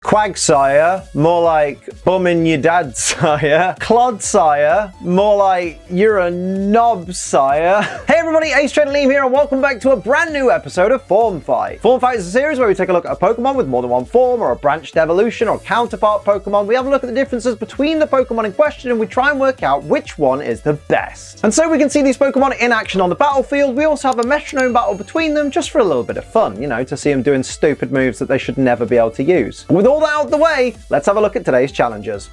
Quagsire, more like bumming your dad's sire. Clodsire, more like you're a knob sire. Hey everybody, Ace Trainer Liam here and welcome back to a brand new episode of Form Fight. Form Fight is a series where we take a look at a Pokemon with more than one form or a branched evolution or counterpart Pokemon. We have a look at the differences between the Pokemon in question and we try and work out which one is the best. And so we can see these Pokemon in action on the battlefield. We also have a Metronome battle between them just for a little bit of fun, you know, to see them doing stupid moves that they should never be able to use. With all that out of the way, let's have a look at today's challengers.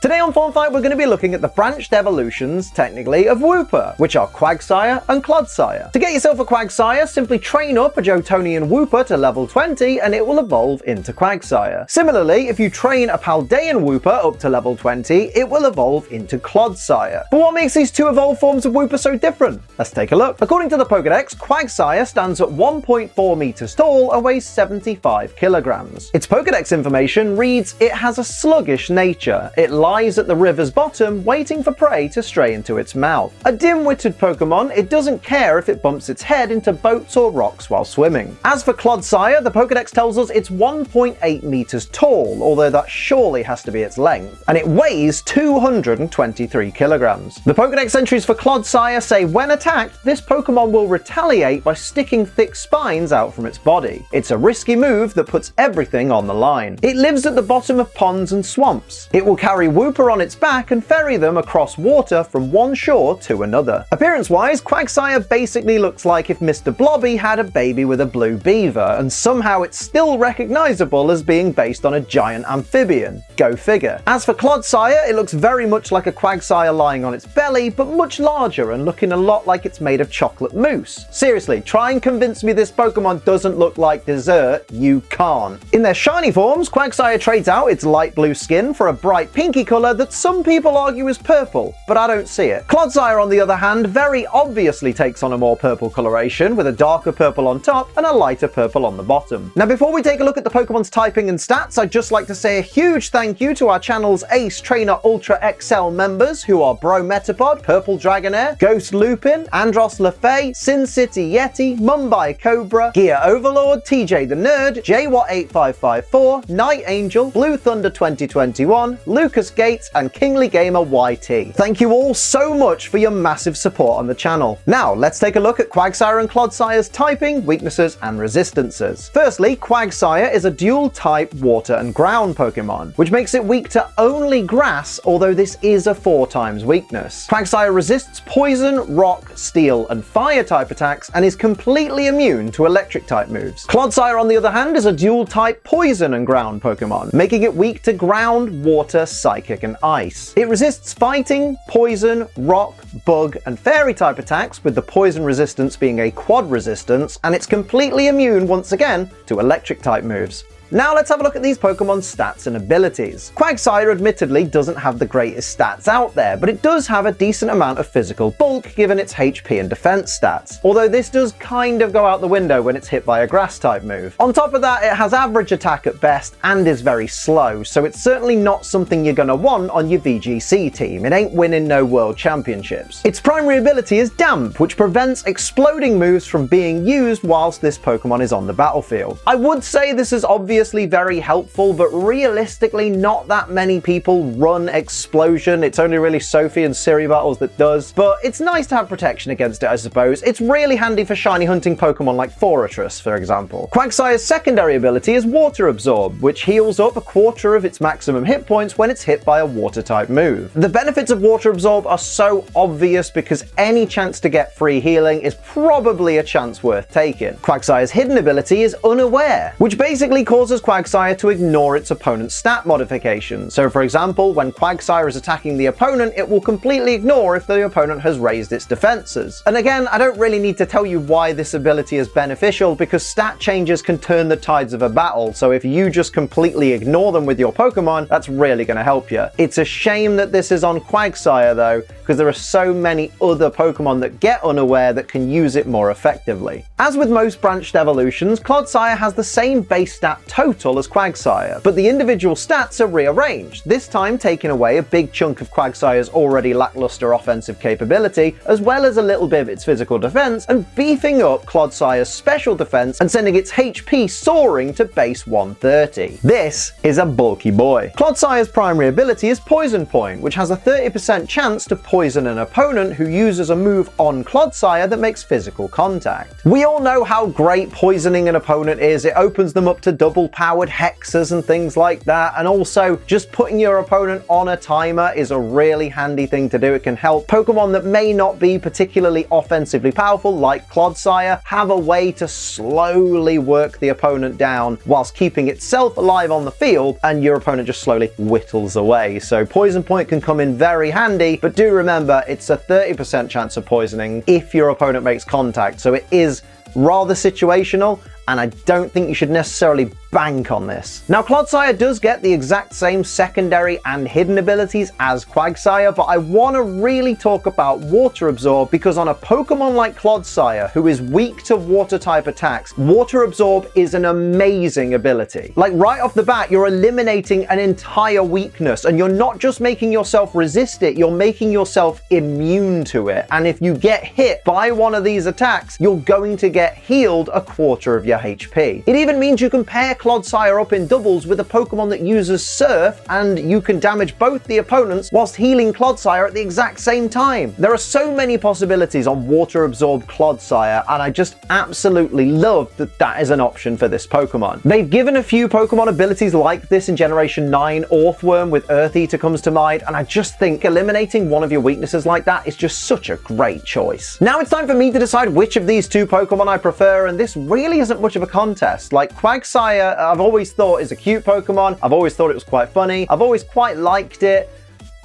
Today on Form Fight, we're going to be looking at the branched evolutions, technically, of Wooper, which are Quagsire and Clodsire. To get yourself a Quagsire, simply train up a Jotonian Wooper to level 20 and it will evolve into Quagsire. Similarly, if you train a Paldean Wooper up to level 20, it will evolve into Clodsire. But what makes these two evolved forms of Wooper so different? Let's take a look. According to the Pokédex, Quagsire stands at 1.4 meters tall and weighs 75 kilograms. Its Pokédex information reads, it has a sluggish nature. It lies at the river's bottom, waiting for prey to stray into its mouth. A dim-witted Pokemon, it doesn't care if it bumps its head into boats or rocks while swimming. As for Clodsire, the Pokédex tells us it's 1.8 meters tall, although that surely has to be its length, and it weighs 223 kilograms. The Pokédex entries for Clodsire say when attacked, this Pokemon will retaliate by sticking thick spines out from its body. It's a risky move that puts everything on the line. It lives at the bottom of ponds and swamps. It will carry Wooper on its back and ferry them across water from one shore to another. Appearance-wise, Quagsire basically looks like if Mr. Blobby had a baby with a blue beaver, and somehow it's still recognizable as being based on a giant amphibian. Go figure. As for Clodsire, it looks very much like a Quagsire lying on its belly, but much larger and looking a lot like it's made of chocolate mousse. Seriously, try and convince me this Pokemon doesn't look like dessert. You can't. In their shiny forms, Quagsire trades out its light blue skin for a bright pinky colour that some people argue is purple, but I don't see it. Clodsire, on the other hand, very obviously takes on a more purple coloration, with a darker purple on top and a lighter purple on the bottom. Now, before we take a look at the Pokemon's typing and stats, I'd just like to say a huge thank you to our channel's Ace Trainer Ultra XL members, who are Bro Metapod, Purple Dragonair, Ghost Lupin, Andros Lefay, Sin City Yeti, Mumbai Cobra, Gear Overlord, TJ the Nerd, JWatt8554, Night Angel, Blue Thunder 2021, Lucas Gates, and Kingly Gamer YT. Thank you all so much for your massive support on the channel. Now, let's take a look at Quagsire and Clodsire's typing, weaknesses, and resistances. Firstly, Quagsire is a dual-type water and ground Pokemon, which makes it weak to only grass, although this is a 4x weakness. Quagsire resists poison, rock, steel, and fire-type attacks, and is completely immune to electric-type moves. Clodsire, on the other hand, is a dual-type poison and ground Pokemon, making it weak to ground, water, psychic, and ice. It resists fighting, poison, rock, bug, and fairy type attacks, with the poison resistance being a quad resistance, and it's completely immune once again to electric type moves. Now let's have a look at these Pokemon's stats and abilities. Quagsire admittedly doesn't have the greatest stats out there, but it does have a decent amount of physical bulk given its HP and defense stats, although this does kind of go out the window when it's hit by a grass type move. On top of that, it has average attack at best and is very slow, so it's certainly not something you're gonna want on your VGC team. It ain't winning no world championships. Its primary ability is Damp, which prevents exploding moves from being used whilst this Pokemon is on the battlefield. I would say this is obviously very helpful, but realistically not that many people run Explosion. It's only really Sophie and Siri battles that does, but it's nice to have protection against it, I suppose. It's really handy for shiny hunting Pokemon like Forretress, for example. Quagsire's secondary ability is Water Absorb, which heals up a quarter of its maximum hit points when it's hit by a water type move. The benefits of Water Absorb are so obvious because any chance to get free healing is probably a chance worth taking. Quagsire's hidden ability is Unaware, which basically causes Quagsire to ignore its opponent's stat modifications. So for example, when Quagsire is attacking the opponent, it will completely ignore if the opponent has raised its defenses. And again, I don't really need to tell you why this ability is beneficial, because stat changes can turn the tides of a battle, so if you just completely ignore them with your Pokemon, that's really going to help you. It's a shame that this is on Quagsire though, because there are so many other Pokemon that get Unaware that can use it more effectively. As with most branched evolutions, Clodsire has the same base stat total as Quagsire, but the individual stats are rearranged, this time taking away a big chunk of Quagsire's already lackluster offensive capability, as well as a little bit of its physical defense, and beefing up Clodsire's special defense and sending its HP soaring to base 130. This is a bulky boy. Clodsire's primary ability is Poison Point, which has a 30% chance to poison an opponent who uses a move on Clodsire that makes physical contact. We all know how great poisoning an opponent is. It opens them up to double-powered hexes and things like that, and also just putting your opponent on a timer is a really handy thing to do. It can help Pokemon that may not be particularly offensively powerful, like Clodsire, have a way to slowly work the opponent down whilst keeping itself alive on the field, and your opponent just slowly whittles away. So Poison Point can come in very handy, but do remember it's a 30% chance of poisoning if your opponent makes contact, so it is rather situational, and I don't think you should necessarily bank on this. Now, Clodsire does get the exact same secondary and hidden abilities as Quagsire, but I want to really talk about Water Absorb, because on a Pokemon like Clodsire, who is weak to water type attacks, Water Absorb is an amazing ability. Like, right off the bat, you're eliminating an entire weakness, and you're not just making yourself resist it, you're making yourself immune to it. And if you get hit by one of these attacks, you're going to get healed a quarter of your HP. It even means you can pair Clodsire up in doubles with a Pokemon that uses Surf, and you can damage both the opponents whilst healing Clodsire at the exact same time. There are so many possibilities on Water Absorb Clodsire, and I just absolutely love that that is an option for this Pokemon. They've given a few Pokemon abilities like this in Generation 9. Earthworm with Earth Eater comes to mind, and I just think eliminating one of your weaknesses like that is just such a great choice. Now it's time for me to decide which of these two Pokemon I prefer, and this really isn't much of a contest. Like, Quagsire, I've always thought is a cute Pokemon. I've always thought it was quite funny. I've always quite liked it,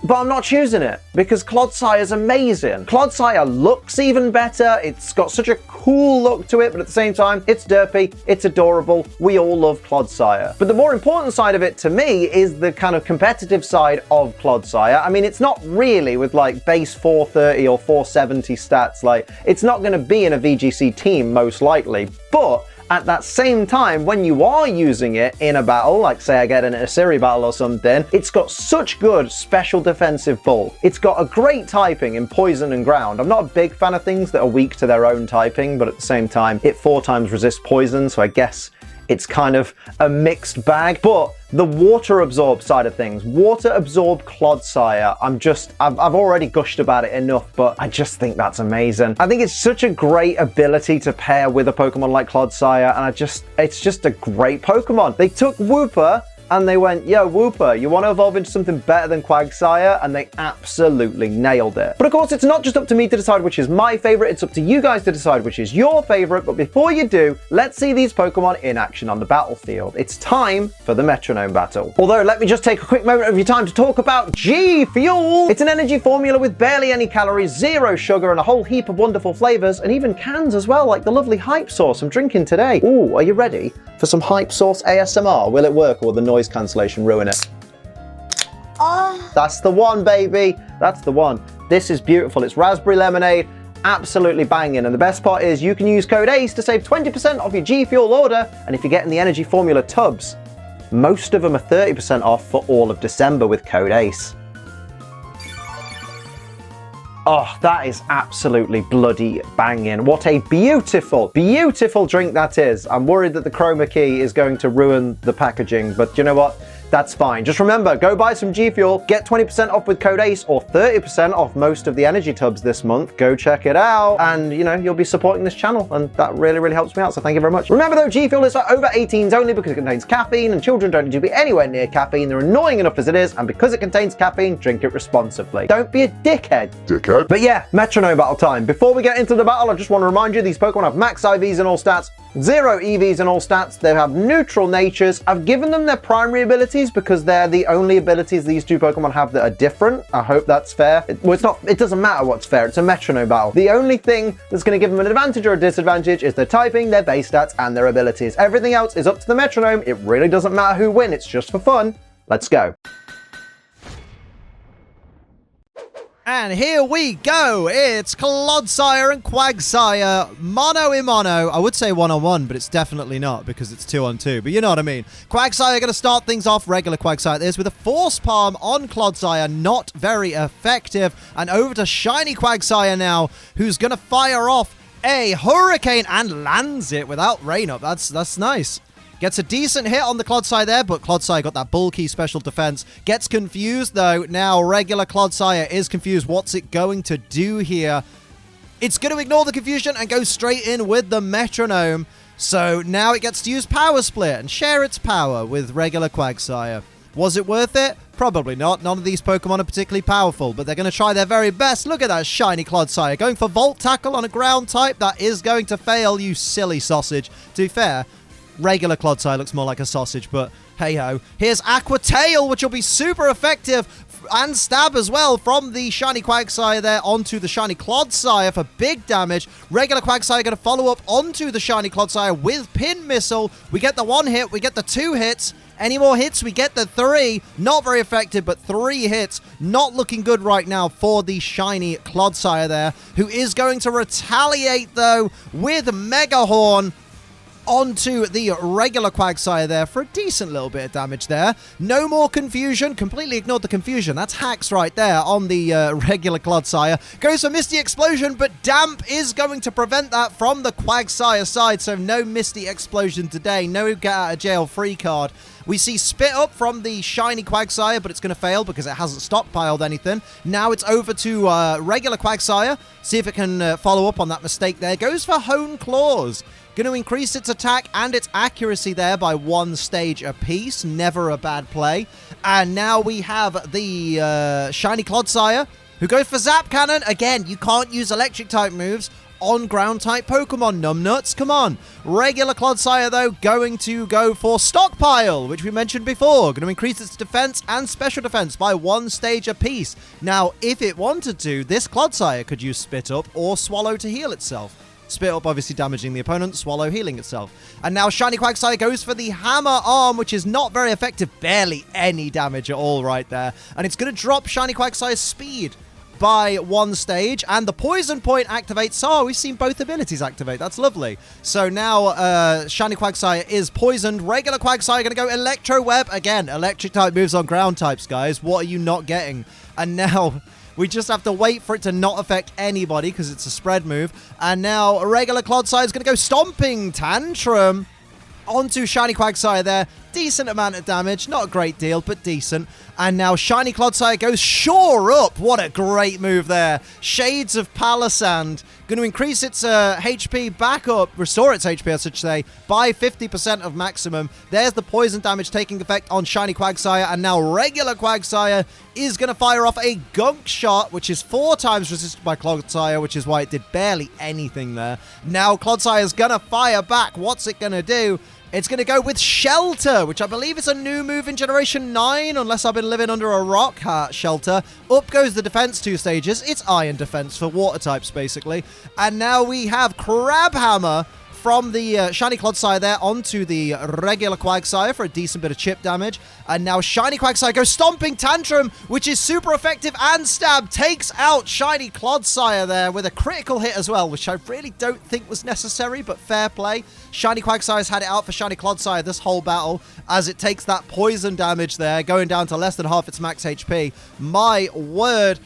but I'm not choosing it because Clodsire is amazing. Clodsire looks even better. It's got such a cool look to it, but at the same time, it's derpy, it's adorable. We all love Clodsire. But the more important side of it to me is the kind of competitive side of Clodsire. I mean, it's not really with like base 430 or 470 stats. Like, it's not going to be in a VGC team most likely, but at that same time, when you are using it in a battle, like say I get in a Siri battle or something, it's got such good special defensive bulk. It's got a great typing in Poison and Ground. I'm not a big fan of things that are weak to their own typing, but at the same time, it 4 times resists poison, so I guess it's kind of a mixed bag. But the Water Absorb side of things, Water Absorb Clodsire, I've already gushed about it enough, but I just think that's amazing. I think it's such a great ability to pair with a Pokemon like Clodsire, and it's just a great Pokemon. They took Wooper and they went, yo, Wooper, you want to evolve into something better than Quagsire? And they absolutely nailed it. But of course, it's not just up to me to decide which is my favorite, it's up to you guys to decide which is your favorite. But before you do, let's see these Pokemon in action on the battlefield. It's time for the Metronome battle. Although, let me just take a quick moment of your time to talk about G Fuel. It's an energy formula with barely any calories, 0 sugar, and a whole heap of wonderful flavors, and even cans as well, like the lovely Hype Sauce I'm drinking today. Ooh, are you ready for some Hype Sauce ASMR? Will it work, or will the noise cancellation ruin it? That's the one, baby. That's the one. This is beautiful. It's raspberry lemonade. Absolutely banging. And the best part is you can use code ACE to save 20% off your G Fuel order. And if you're getting the energy formula tubs, most of them are 30% off for all of December with code ACE. Oh, that is absolutely bloody banging. What a beautiful, beautiful drink that is. I'm worried that the chroma key is going to ruin the packaging, but you know what? That's fine. Just remember, go buy some G Fuel, get 20% off with code ACE or 30% off most of the energy tubs this month. Go check it out, and you know, you'll be supporting this channel, and that really, really helps me out, so thank you very much. Remember though, G Fuel is for over 18s only because it contains caffeine, and children don't need to be anywhere near caffeine. They're annoying enough as it is, and because it contains caffeine, drink it responsibly. Don't be a dickhead. Dickhead. But yeah, Metronome battle time. Before we get into the battle, I just want to remind you, these Pokemon have max IVs in all stats, 0 EVs in all stats. They have neutral natures. I've given them their primary abilities because they're the only abilities these two Pokemon have that are different. I hope that's fair. It doesn't matter what's fair. It's a Metronome battle. The only thing that's going to give them an advantage or a disadvantage is their typing, their base stats, and their abilities. Everything else is up to the Metronome. It really doesn't matter who wins. It's just for fun. Let's go. And here we go. It's Clodsire and Quagsire, mono in mono. I would say one-on-one, but it's definitely not because it's 2-on-2. But you know what I mean. Quagsire going to start things off, regular Quagsire this, with a Force Palm on Clodsire. Not very effective. And over to Shiny Quagsire now, who's going to fire off a Hurricane and lands it without Rain Up. That's nice. Gets a decent hit on the Clodsire there, but Clodsire got that bulky special defense. Gets confused, though. Now, regular Clodsire is confused. What's it going to do here? It's going to ignore the confusion and go straight in with the Metronome. So now it gets to use Power Split and share its power with regular Quagsire. Was it worth it? Probably not. None of these Pokemon are particularly powerful, but they're going to try their very best. Look at that shiny Clodsire going for Volt Tackle on a ground type. That is going to fail, you silly sausage. To be fair, regular Clodsire looks more like a sausage, but hey-ho. Here's Aqua Tail, which will be super effective, and Stab as well from the shiny Quagsire there onto the shiny Clodsire for big damage. Regular Quagsire going to follow up onto the shiny Clodsire with Pin Missile. We get the 1 hit, we get the 2 hits. Any more hits, we get the 3. Not very effective, but 3 hits. Not looking good right now for the shiny Clodsire there, who is going to retaliate, though, with Mega Horn onto the regular Quagsire there for a decent little bit of damage there. No more confusion. Completely ignored the confusion. That's hacks right there on the regular Clodsire. Goes for Misty Explosion, but Damp is going to prevent that from the Quagsire side. So no Misty Explosion today. No get out of jail free card. We see Spit Up from the shiny Quagsire, but it's going to fail because it hasn't stockpiled anything. Now it's over to regular Quagsire. See if it can follow up on that mistake there. Goes for Hone Claws. Going to increase its attack and its accuracy there by 1 stage apiece. Never a bad play. And now we have the shiny Clodsire, who goes for Zap Cannon. Again, you can't use electric-type moves on ground-type Pokemon, numbnuts. Come on. Regular Clodsire, though, going to go for Stockpile, which we mentioned before. Going to increase its defense and special defense by 1 stage apiece. Now, if it wanted to, this Clodsire could use Spit Up or Swallow to heal itself. Spit Up obviously damaging the opponent, Swallow healing itself. And now shiny Quagsire goes for the Hammer Arm, which is not very effective. Barely any damage at all right there. And it's going to drop shiny Quagsire's speed by 1 stage, and the Poison Point activates. Oh, we've seen both abilities activate. That's lovely. So now shiny Quagsire is poisoned. Regular Quagsire going to go Electro Web. Again, electric type moves on ground types, guys. What are you not getting? And now we just have to wait for it to not affect anybody because it's a spread move. And now a regular Clodsire is going to go Stomping Tantrum onto shiny Quagsire there. Decent amount of damage. Not a great deal, but decent. And now shiny Clodsire goes Shore Up. What a great move there. Shades of Palisand. Going to increase its HP back up, restore its HP, I should say, by 50% of maximum. There's the poison damage taking effect on shiny Quagsire. And now regular Quagsire is going to fire off a Gunk Shot, which is 4 times resisted by Clodsire, which is why it did barely anything there. Now Clodsire is going to fire back. What's it going to do? It's going to go with Shelter, which I believe is a new move in Generation 9, unless I've been living under a rock. Shelter. Up goes the defense 2 stages. It's Iron Defense for water types, basically. And now we have Crab Hammer from the shiny Clodsire there onto the regular Quagsire for a decent bit of chip damage. And now shiny Quagsire goes Stomping Tantrum, which is super effective, and Stab takes out shiny Clodsire there with a critical hit as well, which I really don't think was necessary, but fair play. Shiny Quagsire's had it out for shiny Clodsire this whole battle as it takes that poison damage there, going down to less than half its max HP. My word.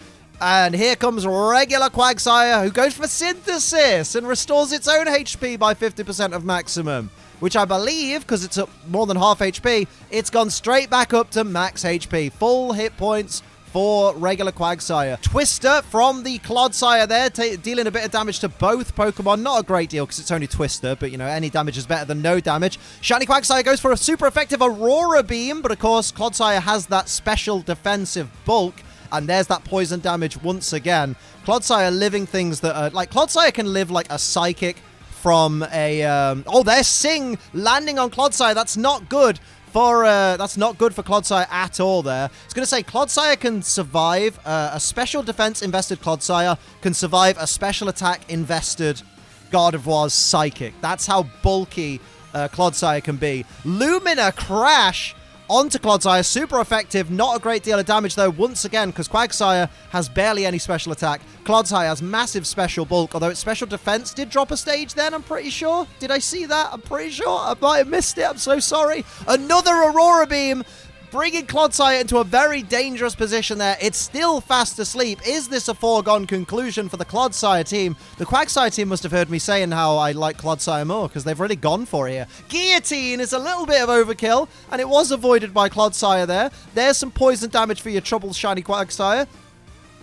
And here comes regular Quagsire, who goes for Synthesis and restores its own HP by 50% of maximum, which I believe, because it's up more than half HP, it's gone straight back up to max HP. Full hit points for regular Quagsire. Twister from the Clodsire there, dealing a bit of damage to both Pokemon. Not a great deal because it's only Twister, but, you know, any damage is better than no damage. Shiny Quagsire goes for a super effective Aurora Beam, but, of course, Clodsire has that special defensive bulk. And there's that poison damage once again. Clodsire living things that are... Like, Clodsire can live like a Psychic from a... Oh, there's Sing landing on Clodsire. That's not good for Clodsire at all there. I was going to say, Clodsire can survive. A special defense invested Clodsire can survive a special attack invested Gardevoir's Psychic. That's how bulky Clodsire can be. Lumina Crash onto Clodsire. Super effective. Not a great deal of damage, though, once again, because Quagsire has barely any special attack. Clodsire has massive special bulk, although its special defense did drop a stage then, I'm pretty sure. Did I see that? I'm pretty sure. I might have missed it. I'm so sorry. Another Aurora Beam, bringing Clodsire into a very dangerous position there. It's still fast asleep. Is this a foregone conclusion for the Clodsire team? The Quagsire team must have heard me saying how I like Clodsire more, because they've really gone for it here. Guillotine is a little bit of overkill, and it was avoided by Clodsire there. There's some poison damage for your troubled shiny Quagsire.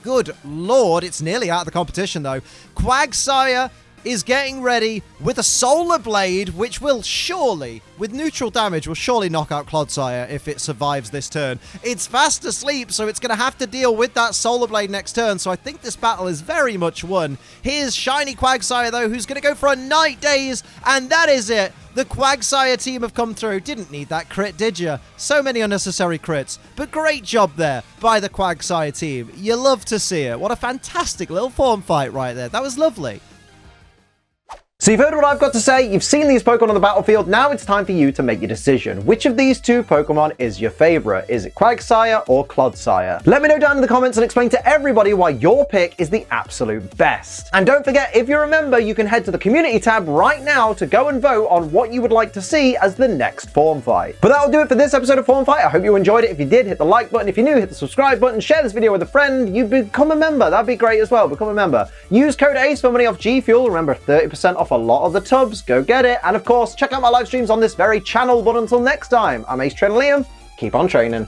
Good lord, it's nearly out of the competition, though. Quagsire is getting ready with a Solar Blade, which will surely, with neutral damage, will surely knock out Clodsire if it survives this turn. It's fast asleep, so it's going to have to deal with that Solar Blade next turn, so I think this battle is very much won. Here's shiny Quagsire, though, who's going to go for a Night Daze, and that is it. The Quagsire team have come through. Didn't need that crit, did you? So many unnecessary crits, but great job there by the Quagsire team. You love to see it. What a fantastic little form fight right there. That was lovely. So you've heard what I've got to say, you've seen these Pokemon on the battlefield, now it's time for you to make your decision. Which of these two Pokemon is your favorite? Is it Quagsire or Clodsire? Let me know down in the comments and explain to everybody why your pick is the absolute best. And don't forget, if you're a member, you can head to the community tab right now to go and vote on what you would like to see as the next Form Fight. But that'll do it for this episode of Form Fight. I hope you enjoyed it. If you did, hit the like button. If you're new, hit the subscribe button. Share this video with a friend. You become a member. That'd be great as well. Become a member. Use code ACE for money off G Fuel. Remember, 30% off a lot of the tubs. Go get it. And of course, check out my live streams on this very channel. But until next time, I'm Ace Trainer Liam. Keep on training.